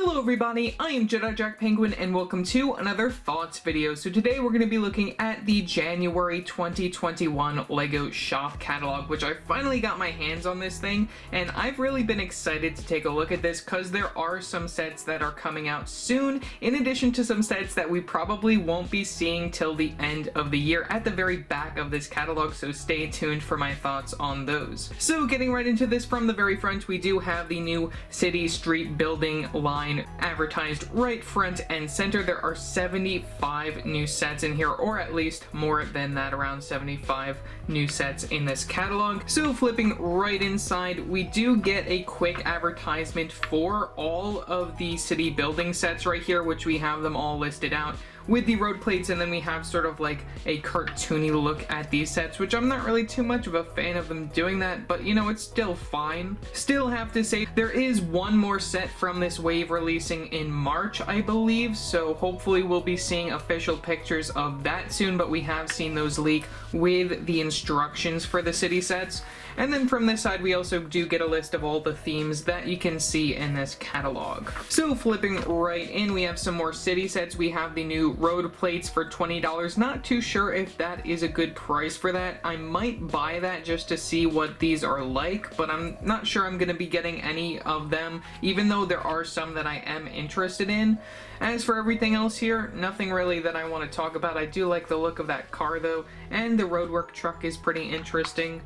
Hello everybody, I am Jedi Jack Penguin and welcome to another Thoughts video. So today we're going to be looking at the January 2021 LEGO Shop catalog, which I finally got my hands on this thing, and I've really been excited to take a look at this because there are some sets that are coming out soon, in addition to some sets that we probably won't be seeing till the end of the year at the very back of this catalog, so stay tuned for my thoughts on those. So getting right into this, from the very front we do have the new city street building line advertised right front and center. There are 75 new sets in here, or at least more than that, around 75 new sets in this catalog. So flipping right inside, we do get a quick advertisement for all of the city building sets right here, which we have them all listed out with the road plates, and then we have sort of like a cartoony look at these sets, which I'm not really too much of a fan of them doing that, but you know, it's still fine. Still have to say, there is one more set from this wave releasing in March, I believe, so hopefully we'll be seeing official pictures of that soon, but we have seen those leak with the instructions for the city sets. And then from this side, we also do get a list of all the themes that you can see in this catalog. So flipping right in, we have some more city sets. We have the new road plates for $20. Not too sure if that is a good price for that. I might buy that just to see what these are like, but I'm not sure I'm going to be getting any of them, even though there are some that I am interested in. As for everything else here, nothing really that I want to talk about. I do like the look of that car though, and the roadwork truck is pretty interesting.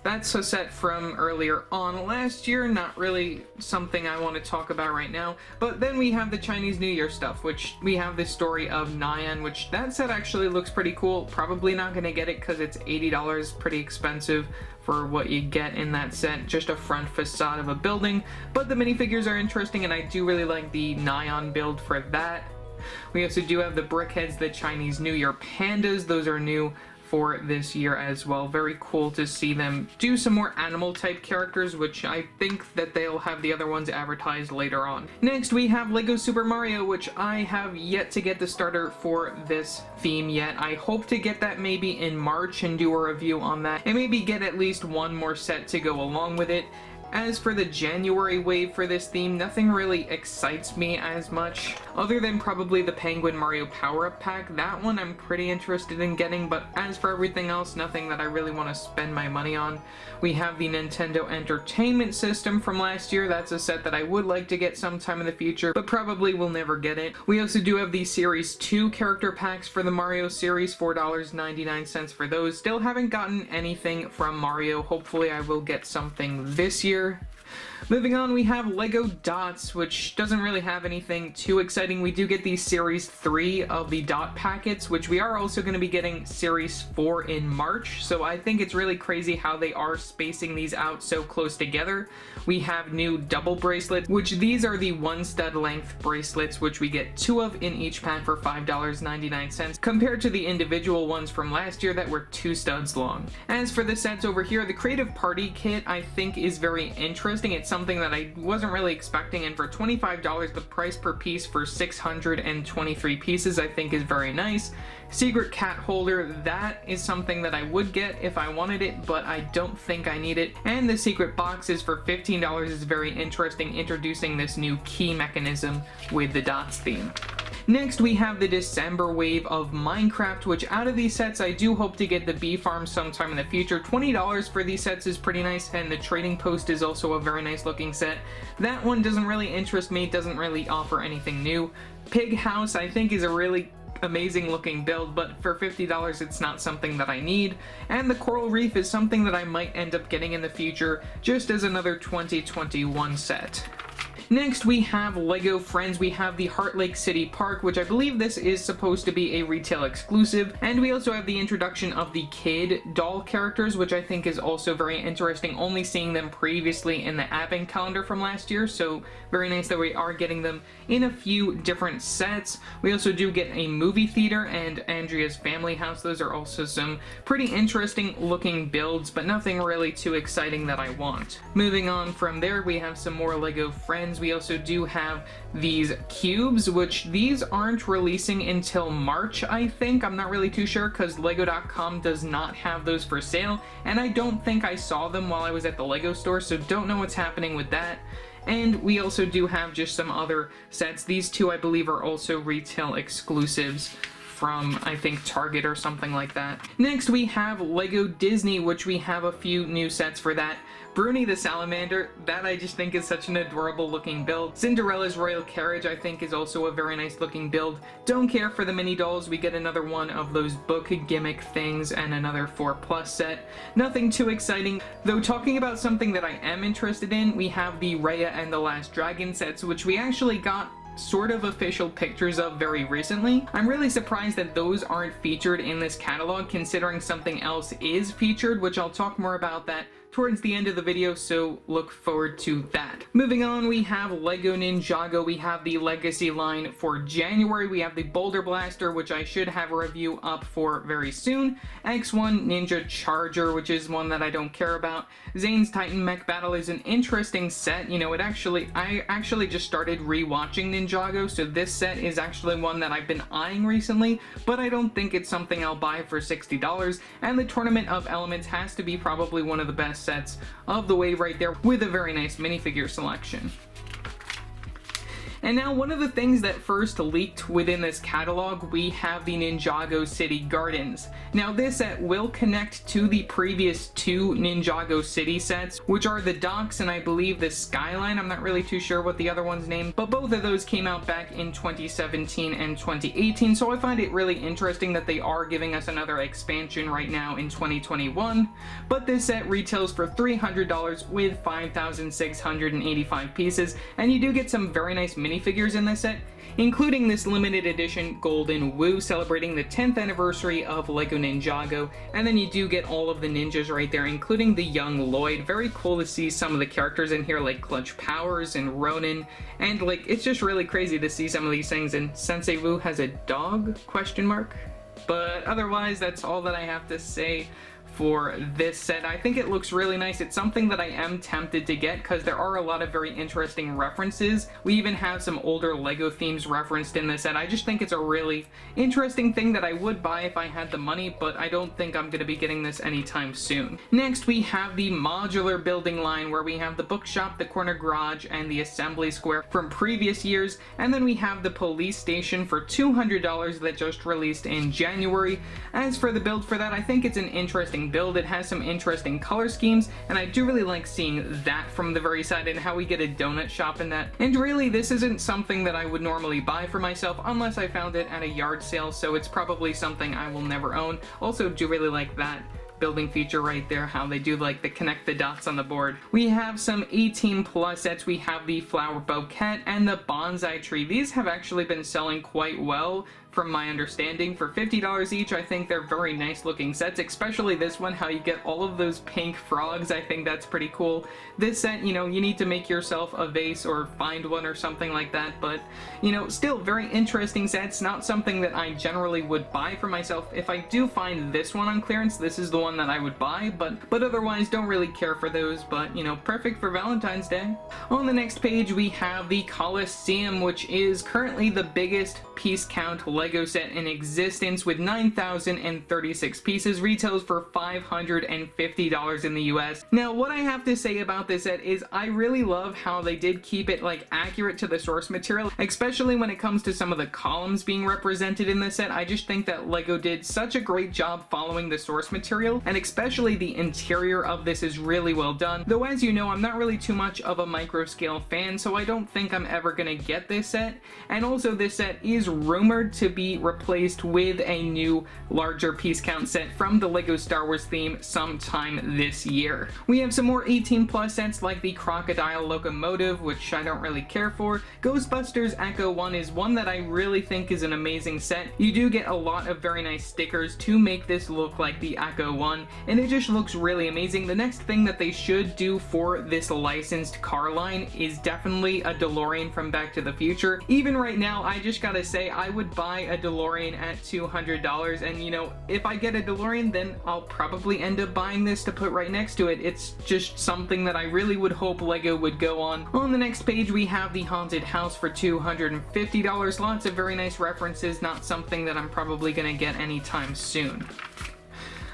That's a set from earlier on last year, not really something I want to talk about right now. But then we have the Chinese New Year stuff, which we have the story of Nyan, which that set actually looks pretty cool. Probably not going to get it because it's $80, pretty expensive for what you get in that set, just a front facade of a building. But the minifigures are interesting, and I do really like the Nyan build for that. We also do have the Brickheads, the Chinese New Year pandas. Those are new for this year as well. Very cool to see them do some more animal type characters, which I think that they'll have the other ones advertised later on. Next we have Lego Super Mario, which I have yet to get the starter for this theme yet. I hope to get that maybe in March and do a review on that, and maybe get at least one more set to go along with it. As for the January wave for this theme, nothing really excites me as much, other than probably the Penguin Mario Power-Up Pack. That one I'm pretty interested in getting, but as for everything else, nothing that I really want to spend my money on. We have the Nintendo Entertainment System from last year. That's a set that I would like to get sometime in the future, but probably will never get it. We also do have the Series 2 character packs for the Mario series, $4.99 for those. Still haven't gotten anything from Mario. Hopefully I will get something this year. Moving on, we have Lego Dots, which doesn't really have anything too exciting. We do get the Series 3 of the Dot packets, which we are also going to be getting Series 4 in March, so I think it's really crazy how they are spacing these out so close together. We have new double bracelets, which these are the 1 stud length bracelets, which we get 2 of in each pack for $5.99, compared to the individual ones from last year that were 2 studs long. As for the sets over here, the Creative Party kit I think is very interesting. It's something that I wasn't really expecting, and for $25, the price per piece for 623 pieces I think is very nice. Secret cat holder, that is something that I would get if I wanted it, but I don't think I need it. And the secret boxes for $15 is very interesting, introducing this new key mechanism with the Dots theme. Next, we have the December wave of Minecraft, which out of these sets, I do hope to get the bee farm sometime in the future. $20 for these sets is pretty nice, and the trading post is also a very nice looking set. That one doesn't really interest me, doesn't really offer anything new. Pig House, I think, is a really amazing looking build, but for $50 it's not something that I need. And the Coral Reef is something that I might end up getting in the future, just as another 2021 set. Next, we have Lego Friends. We have the Heart Lake City Park, which I believe this is supposed to be a retail exclusive. And we also have the introduction of the Kid doll characters, which I think is also very interesting, only seeing them previously in the advent calendar from last year, so very nice that we are getting them in a few different sets. We also do get a movie theater and Andrea's family house. Those are also some pretty interesting looking builds, but nothing really too exciting that I want. Moving on from there, we have some more Lego Friends. We also do have these cubes, which these aren't releasing until March, I think. I'm not really too sure because Lego.com does not have those for sale, and I don't think I saw them while I was at the Lego store, so don't know what's happening with that. And we also do have just some other sets. These two, I believe, are also retail exclusives from, I think, Target or something like that. Next, we have Lego Disney, which we have a few new sets for that. Bruni the Salamander, that I just think is such an adorable looking build. Cinderella's Royal Carriage, I think, is also a very nice looking build. Don't care for the mini dolls. We get another one of those book gimmick things and another 4+ set. Nothing too exciting. Though, talking about something that I am interested in, we have the Raya and the Last Dragon sets, which we actually got sort of official pictures of very recently. I'm really surprised that those aren't featured in this catalog, considering something else is featured, which I'll talk more about that towards the end of the video, so look forward to that. Moving on, we have Lego Ninjago. We have the Legacy line for January. We have the Boulder Blaster, which I should have a review up for very soon. X1 Ninja Charger, which is one that I don't care about. Zane's Titan Mech Battle is an interesting set. You know, I actually just started rewatching Ninjago, so this set is actually one that I've been eyeing recently, but I don't think it's something I'll buy for $60. And the Tournament of Elements has to be probably one of the best sets of the wave right there, with a very nice minifigure selection. And now, one of the things that first leaked within this catalog, we have the Ninjago City Gardens. Now, this set will connect to the previous two Ninjago City sets, which are the Docks and I believe the Skyline. I'm not really too sure what the other one's name, but both of those came out back in 2017 and 2018, so I find it really interesting that they are giving us another expansion right now in 2021. But this set retails for $300 with 5,685 pieces, and you do get some very nice minifigures in this set, including this limited edition Golden Woo celebrating the 10th anniversary of Lego Ninjago, and then you do get all of the ninjas right there, including the young Lloyd. Very cool to see some of the characters in here like Clutch Powers and Ronin, and like, it's just really crazy to see some of these things. And Sensei Wu has a dog, question mark? But otherwise, that's all that I have to say for this set. I think it looks really nice. It's something that I am tempted to get because there are a lot of very interesting references. We even have some older Lego themes referenced in this set. I just think it's a really interesting thing that I would buy if I had the money, but I don't think I'm going to be getting this anytime soon. Next, we have the modular building line, where we have the bookshop, the corner garage, and the assembly square from previous years, and then we have the police station for $200 that just released in January. As for the build for that, I think it's an interesting build. It has some interesting color schemes, and I do really like seeing that from the very side and how we get a donut shop in that. And really, this isn't something that I would normally buy for myself unless I found it at a yard sale, so it's probably something I will never own. Also, do really like that building feature right there, how they do like the connect the dots on the board. We have some 18+ sets. We have the flower bouquet and the bonsai tree. These have actually been selling quite well from my understanding. For $50 each, I think they're very nice looking sets, especially this one, how you get all of those pink frogs. I think that's pretty cool. This set, you know, you need to make yourself a vase or find one or something like that, but, you know, still very interesting sets. Not something that I generally would buy for myself. If I do find this one on clearance, this is the one that I would buy, but otherwise don't really care for those, but, you know, perfect for Valentine's Day. On the next page, we have the Colosseum, which is currently the biggest piece count Lego set in existence with 9,036 pieces, retails for $550 in the US. Now, what I have to say about this set is I really love how they did keep it like accurate to the source material, especially when it comes to some of the columns being represented in this set. I just think that Lego did such a great job following the source material, and especially the interior of this is really well done. Though, as you know, I'm not really too much of a micro scale fan, so I don't think I'm ever gonna get this set. And also, this set is rumored to be replaced with a new larger piece count set from the Lego Star Wars theme sometime this year. We have some more 18+ sets like the Crocodile Locomotive, which I don't really care for. Ghostbusters Echo 1 is one that I really think is an amazing set. You do get a lot of very nice stickers to make this look like the Echo 1, and it just looks really amazing. The next thing that they should do for this licensed car line is definitely a DeLorean from Back to the Future. Even right now, I just gotta say, I would buy a DeLorean at $200, and you know, if I get a DeLorean, then I'll probably end up buying this to put right next to it. It's just something that I really would hope Lego would go on. On the next page, we have the Haunted House for $250. Lots of very nice references, not something that I'm probably gonna get anytime soon.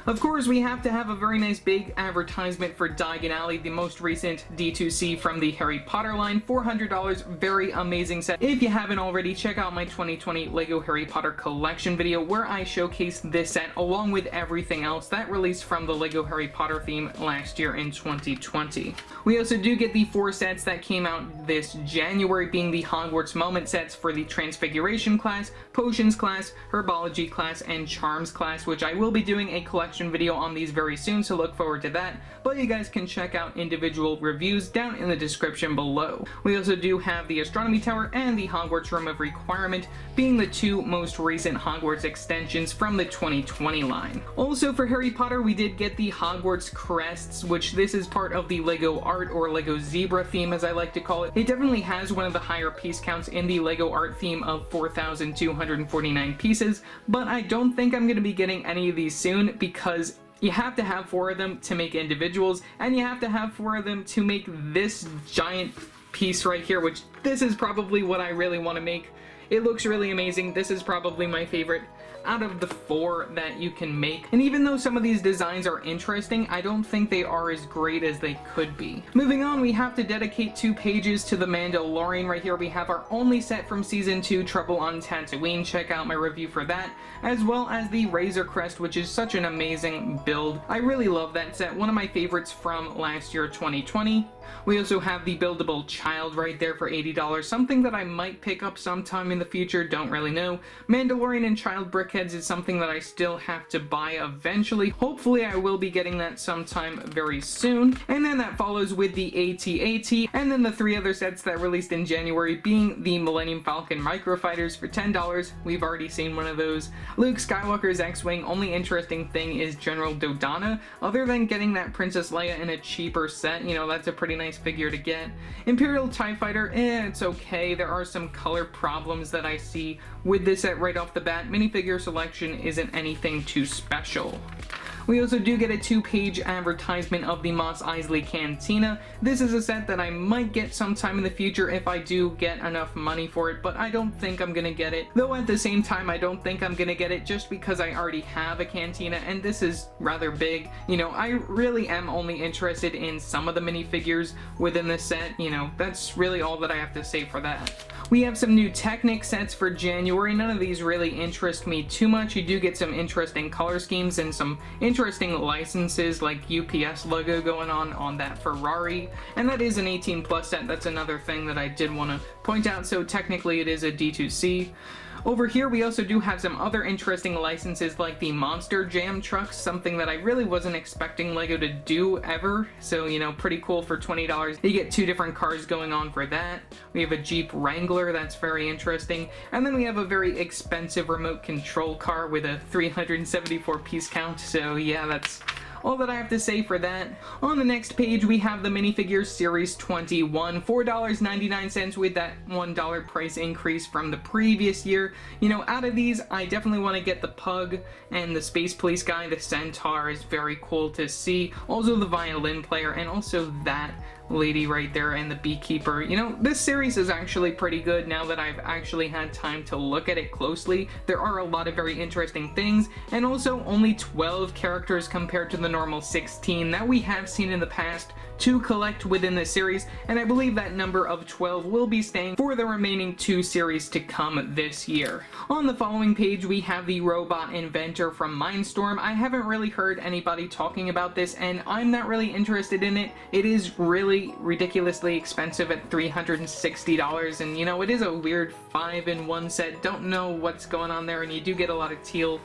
Of course, we have to have a very nice big advertisement for Diagon Alley, the most recent D2C from the Harry Potter line. $400, very amazing set. If you haven't already, check out my 2020 LEGO Harry Potter collection video where I showcase this set along with everything else that released from the LEGO Harry Potter theme last year in 2020. We also do get the 4 sets that came out this January, being the Hogwarts Moment sets for the Transfiguration class, Potions class, Herbology class, and Charms class, which I will be doing a collection video on these very soon, so look forward to that, but you guys can check out individual reviews down in the description below. We also do have the Astronomy Tower and the Hogwarts Room of Requirement, being the 2 most recent Hogwarts extensions from the 2020 line. Also for Harry Potter, we did get the Hogwarts Crests, which this is part of the LEGO Art or LEGO Zebra theme, as I like to call it. It definitely has one of the higher piece counts in the LEGO Art theme of 4,249 pieces, but I don't think I'm going to be getting any of these soon because you have to have 4 of them to make individuals, and you have to have 4 of them to make this giant piece right here, which this is probably what I really want to make. It looks really amazing. This is probably my favorite out of the 4 that you can make. And even though some of these designs are interesting, I don't think they are as great as they could be. Moving on, we have to dedicate 2 pages to the Mandalorian. Right here we have our only set from Season 2, Trouble on Tatooine. Check out my review for that, as well as the Razor Crest, which is such an amazing build. I really love that set, one of my favorites from last year, 2020. We also have the buildable child right there for $80, something that I might pick up sometime in the future, don't really know. Mandalorian and child brickheads is something that I still have to buy eventually. Hopefully I will be getting that sometime very soon. And then that follows with the AT-AT, and then the 3 other sets that released in January, being the Millennium Falcon Microfighters for $10. We've already seen one of those. Luke Skywalker's X-Wing. Only interesting thing is General Dodonna. Other than getting that Princess Leia in a cheaper set, you know, that's a pretty nice figure to get. Imperial TIE Fighter, it's okay. There are some color problems that I see with this set right off the bat. Minifigure selection isn't anything too special. We also do get a 2-page advertisement of the Mos Eisley Cantina. This is a set that I might get sometime in the future if I do get enough money for it, but I don't think I'm gonna get it. Though at the same time, I don't think I'm gonna get it just because I already have a cantina, and this is rather big. You know, I really am only interested in some of the minifigures within this set. You know, that's really all that I have to say for that. We have some new Technic sets for January. None of these really interest me too much. You do get some interesting color schemes and some interesting licenses like UPS logo going on that Ferrari. And that is an 18+ set. That's another thing that I did want to point out. So technically it is a D2C. Over here we also do have some other interesting licenses like the Monster Jam trucks, something that I really wasn't expecting LEGO to do ever, so you know, pretty cool for $20. You get 2 different cars going on for that. We have a Jeep Wrangler, that's very interesting, and then we have a very expensive remote control car with a 374 piece count, so yeah, that's all that I have to say for that. On the next page we have the Minifigures Series 21, $4.99 with that $1 price increase from the previous year. You know, out of these I definitely want to get the Pug and the Space Police guy. The Centaur is very cool to see. Also the violin player, and also that lady right there and the beekeeper. You know, this series is actually pretty good now that I've actually had time to look at it closely. There are a lot of very interesting things, and also only 12 characters compared to the normal 16 that we have seen in the past to collect within the series, and I believe that number of 12 will be staying for the remaining 2 series to come this year. On the following page we have the Robot Inventor from Mindstorm. I haven't really heard anybody talking about this, and I'm not really interested in it. It is really ridiculously expensive at $360, and you know, it is a weird 5-in-1 set. Don't know what's going on there, and you do get a lot of teal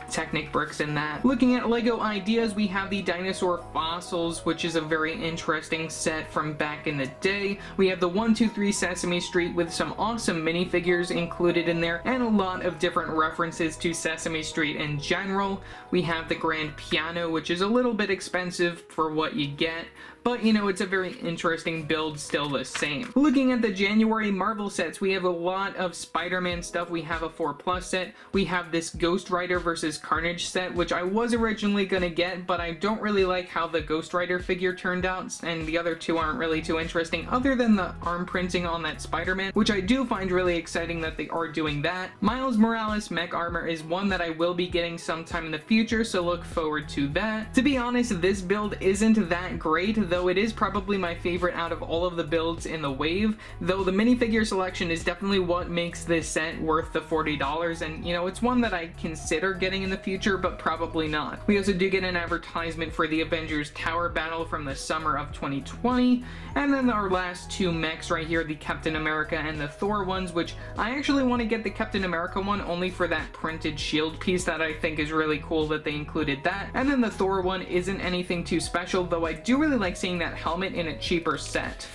Technic bricks in that. Looking at LEGO ideas, we have the Dinosaur Fossils, which is a very interesting set from back in the day. We have the 123 Sesame Street with some awesome minifigures included in there, and a lot of different references to Sesame Street in general. We have the Grand Piano, which is a little bit expensive for what you get, but you know, it's a very interesting build still the same. Looking at the January Marvel sets, we have a lot of Spider-Man stuff. We have a 4+ set. We have this Ghost Rider versus Carnage set, which I was originally gonna get, but I don't really like how the Ghost Rider figure turned out, and the other two aren't really too interesting other than the arm printing on that Spider-Man, which I do find really exciting that they are doing that. Miles Morales mech armor is one that I will be getting sometime in the future, so look forward to that. To be honest, this build isn't that great, though it is probably my favorite out of all of the builds in the wave, though the minifigure selection is definitely what makes this set worth the $40, and you know, it's one that I consider getting in the future, but probably not. We also do get an advertisement for the Avengers Tower Battle from the summer of 2020, and then our last two mechs right here, the Captain America and the Thor ones, which I actually want to get the Captain America one only for that printed shield piece that I think is really cool that they included that, and then the Thor one isn't anything too special, though I do really like seeing that helmet in a cheaper set.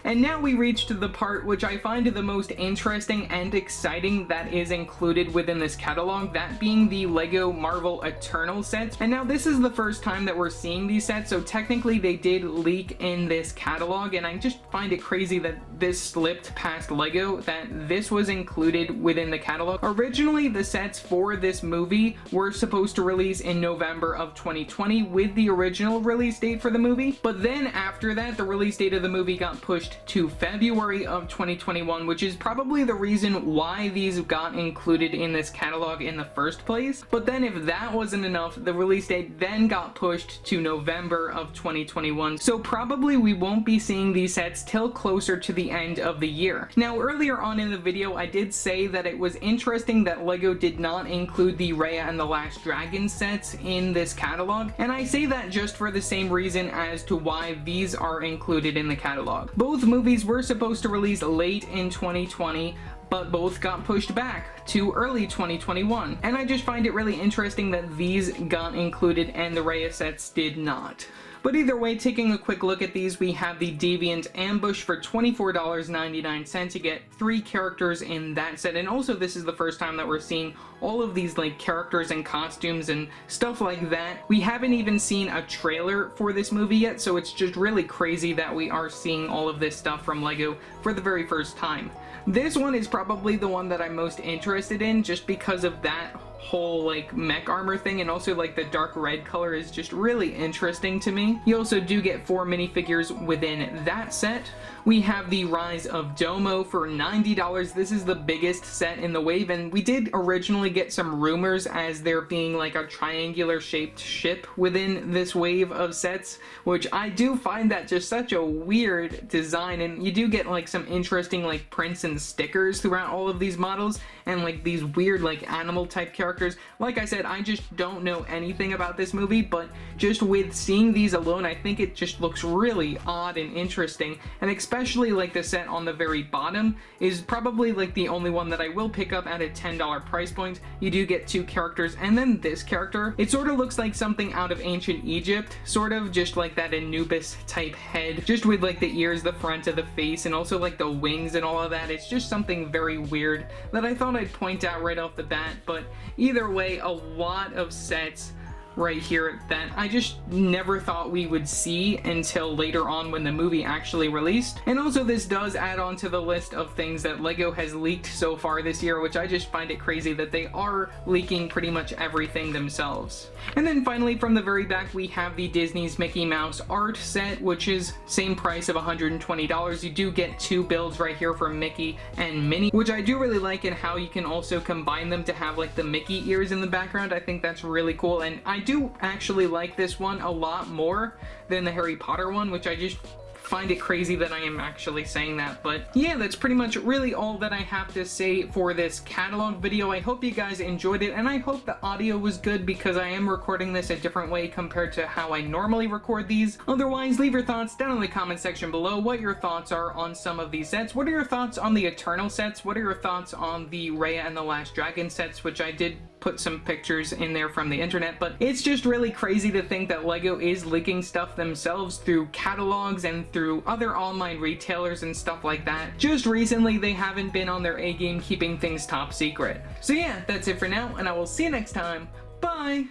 And now we reach to the part which I find the most interesting and exciting that is included within this catalog, that being the LEGO Marvel Eternals sets. And now this is the first time that we're seeing these sets, so technically they did leak in this catalog, and I just find it crazy that this slipped past LEGO, that this was included within the catalog. Originally, the sets for this movie were supposed to release in November of 2020 with the original release date for the movie, but then after that, the release date of the movie got pushed to February of 2021, which is probably the reason why these got included in this catalog in the first place. But then if that wasn't enough, the release date then got pushed to November of 2021, so probably we won't be seeing these sets till closer to the end of the year. Now, earlier on in the video, I did say that it was interesting that LEGO did not include the Raya and the Last Dragon sets in this catalog, and I say that just for the same reason as to why these are included in the catalog. Both movies were supposed to release late in 2020, but both got pushed back to early 2021, and I just find it really interesting that these got included and the Raya sets did not. But either way, taking a quick look at these, we have the Deviant Ambush for $24.99. You get 3 characters in that set, and also this is the first time that we're seeing all of these like characters and costumes and stuff like that. We haven't even seen a trailer for this movie yet, so it's just really crazy that we are seeing all of this stuff from LEGO for the very first time. This one is probably the one that I'm most interested in, just because of that whole like mech armor thing, and also like the dark red color is just really interesting to me. You also do get 4 minifigures within that set. We have the Rise of Domo for $90. This is the biggest set in the wave, and we did originally get some rumors as there being like a triangular shaped ship within this wave of sets, which I do find that just such a weird design, and you do get like some interesting like prints and stickers throughout all of these models, and like these weird like animal type characters. Like I said, I just don't know anything about this movie, but just with seeing these alone, I think it just looks really odd and interesting, and especially like the set on the very bottom is probably like the only one that I will pick up at a $10 price point. You do get 2 characters, and then this character, it sort of looks like something out of ancient Egypt, sort of just like that Anubis type head, just with like the ears, the front of the face, and also like the wings and all of that. It's just something very weird that I thought I'd point out right off the bat. But either way, a lot of sets right here that I just never thought we would see until later on when the movie actually released. And also this does add on to the list of things that LEGO has leaked so far this year, which I just find it crazy that they are leaking pretty much everything themselves. And then finally from the very back we have the Disney's Mickey Mouse art set, which is same price of $120. You do get 2 builds right here for Mickey and Minnie, which I do really like, and how you can also combine them to have like the Mickey ears in the background. I think that's really cool, and I do actually like this one a lot more than the Harry Potter one, which I just find it crazy that I am actually saying that. But yeah, that's pretty much really all that I have to say for this catalog video. I hope you guys enjoyed it, and I hope the audio was good because I am recording this a different way compared to how I normally record these. Otherwise, leave your thoughts down in the comment section below what your thoughts are on some of these sets. What are your thoughts on the Eternal sets? What are your thoughts on the Raya and the Last Dragon sets, which I did put some pictures in there from the internet, but it's just really crazy to think that LEGO is leaking stuff themselves through catalogs and through other online retailers and stuff like that. Just recently, they haven't been on their A game keeping things top secret. So yeah, that's it for now, and I will see you next time. Bye!